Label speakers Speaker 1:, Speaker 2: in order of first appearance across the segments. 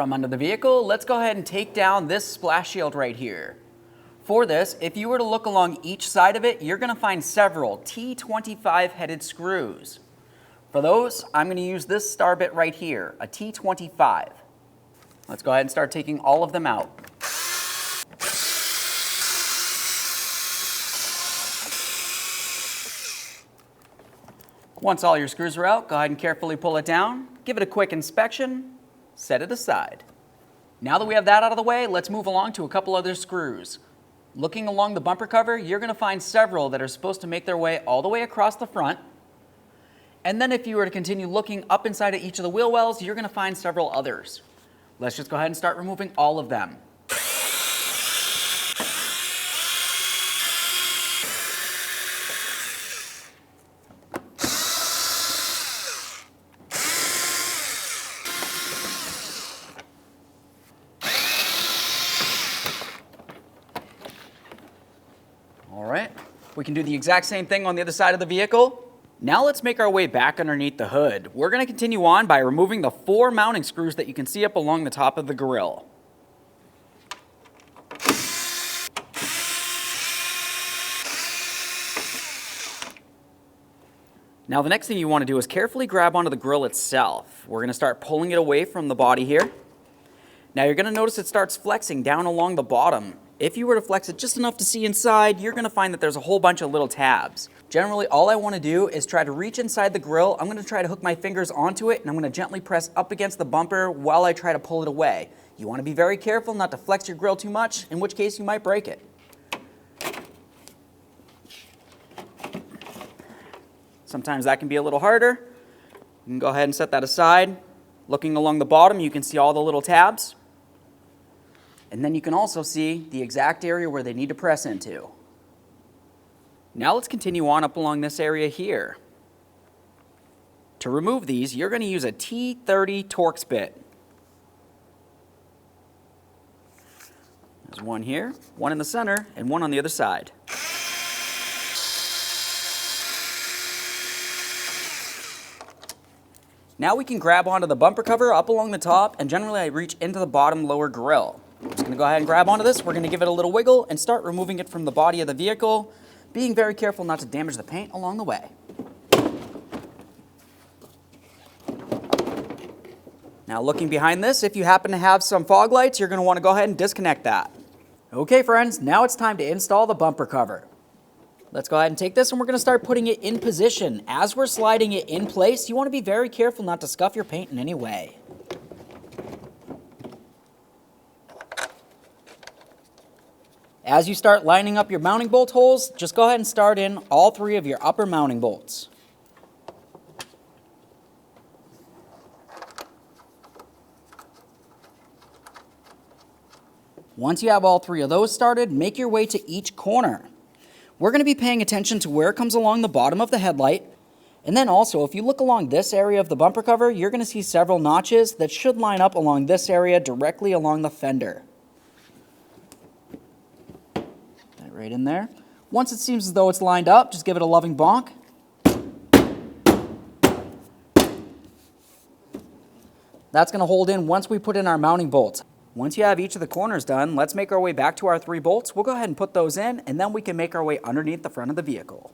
Speaker 1: From under the vehicle, let's go ahead and take down this splash shield right here. For this, if you were to look along each side of it, you're going to find several T25 headed screws. For those, I'm going to use this star bit right here, a T25. Let's go ahead and start taking all of them out. Once all your screws are out, go ahead and carefully pull it down, give it a quick inspection, set it aside. Now that we have that out of the way, let's move along to a couple other screws. Looking along the bumper cover, you're going to find several that are supposed to make their way all the way across the front. And then if you were to continue looking up inside of each of the wheel wells, you're going to find several others. Let's just go ahead and start removing all of them. All right, we can do the exact same thing on the other side of the vehicle. Now let's make our way back underneath the hood. We're going to continue on by removing the 4 mounting screws that you can see up along the top of the grille. Now the next thing you want to do is carefully grab onto the grille itself. We're going to start pulling it away from the body here. Now you're going to notice it starts flexing down along the bottom. If you were to flex it just enough to see inside, you're going to find that there's a whole bunch of little tabs. Generally, all I want to do is try to reach inside the grille. I'm going to try to hook my fingers onto it, and I'm going to gently press up against the bumper while I try to pull it away. You want to be very careful not to flex your grille too much, in which case you might break it. Sometimes that can be a little harder. You can go ahead and set that aside. Looking along the bottom, you can see all the little tabs. And then you can also see the exact area where they need to press into. Now let's continue on up along this area here. To remove these, you're going to use a T30 Torx bit. There's one here, one in the center, and one on the other side. Now we can grab onto the bumper cover up along the top, and generally I reach into the bottom lower grille. I'm just going to go ahead and grab onto this. We're going to give it a little wiggle and start removing it from the body of the vehicle, being very careful not to damage the paint along the way. Now looking behind this, if you happen to have some fog lights, you're going to want to go ahead and disconnect that. Okay friends, now it's time to install the bumper cover. Let's go ahead and take this and we're going to start putting it in position. As we're sliding it in place, you want to be very careful not to scuff your paint in any way. As you start lining up your mounting bolt holes, just go ahead and start in all 3 of your upper mounting bolts. Once you have all 3 of those started, make your way to each corner. We're going to be paying attention to where it comes along the bottom of the headlight. And then also, if you look along this area of the bumper cover, you're going to see several notches that should line up along this area directly along the fender. Right in there. Once it seems as though it's lined up, just give it a loving bonk. That's going to hold in once we put in our mounting bolts. Once you have each of the corners done, let's make our way back to our 3 bolts. We'll go ahead and put those in, and then we can make our way underneath the front of the vehicle.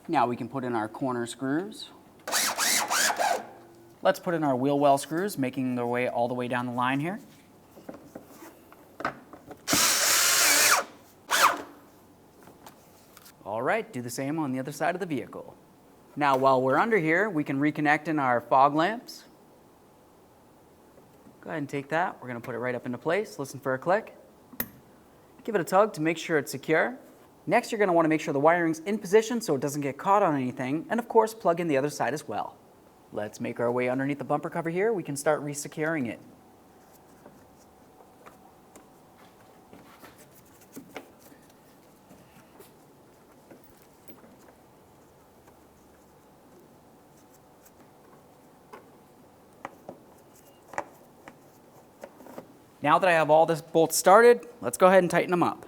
Speaker 1: Now we can put in our corner screws. Let's put in our wheel well screws, making their way all the way down the line here. All right, do the same on the other side of the vehicle. Now while we're under here, we can reconnect in our fog lamps. Go ahead and take that. We're going to put it right up into place. Listen for a click. Give it a tug to make sure it's secure. Next, you're going to want to make sure the wiring's in position so it doesn't get caught on anything, and of course, plug in the other side as well. Let's make our way underneath the bumper cover here. We can start resecuring it. Now that I have all the bolts started, let's go ahead and tighten them up.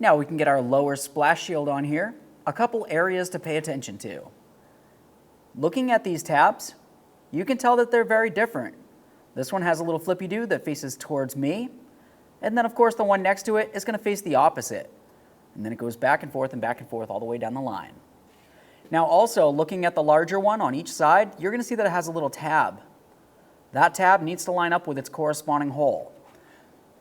Speaker 1: Now we can get our lower splash shield on here. A couple areas to pay attention to. Looking at these tabs, you can tell that they're very different. This one has a little flippy-do that faces towards me, and then of course the one next to it is going to face the opposite. And then it goes back and forth all the way down the line. Now also, looking at the larger one on each side, you're going to see that it has a little tab. That tab needs to line up with its corresponding hole.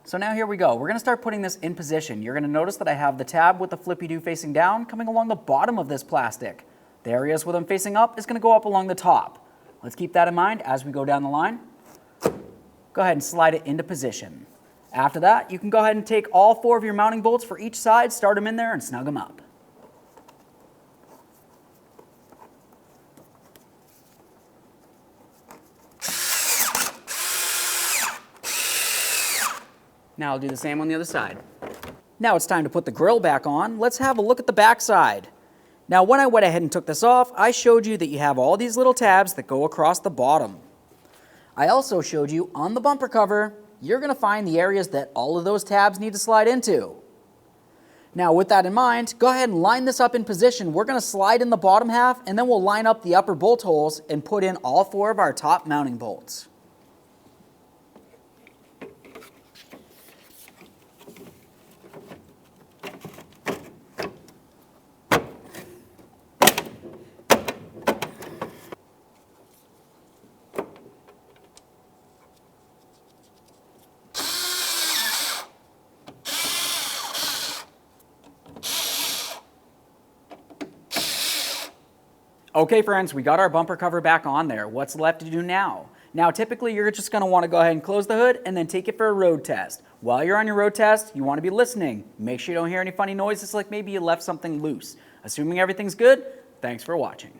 Speaker 1: So now here we go. We're going to start putting this in position. You're going to notice that I have the tab with the flippy-do facing down coming along the bottom of this plastic. The areas where I'm facing up is going to go up along the top. Let's keep that in mind as we go down the line. Go ahead and slide it into position. After that, you can go ahead and take all 4 of your mounting bolts for each side, start them in there, and snug them up. Now I'll do the same on the other side. Now it's time to put the grill back on. Let's have a look at the back side. Now when I went ahead and took this off, I showed you that you have all these little tabs that go across the bottom. I also showed you on the bumper cover, you're going to find the areas that all of those tabs need to slide into. Now with that in mind, go ahead and line this up in position. We're going to slide in the bottom half, and then we'll line up the upper bolt holes and put in all 4 of our top mounting bolts. Okay friends, we got our bumper cover back on there. What's left to do now? Now typically you're just going to want to go ahead and close the hood and then take it for a road test. While you're on your road test, you want to be listening. Make sure you don't hear any funny noises like maybe you left something loose. Assuming everything's good, thanks for watching.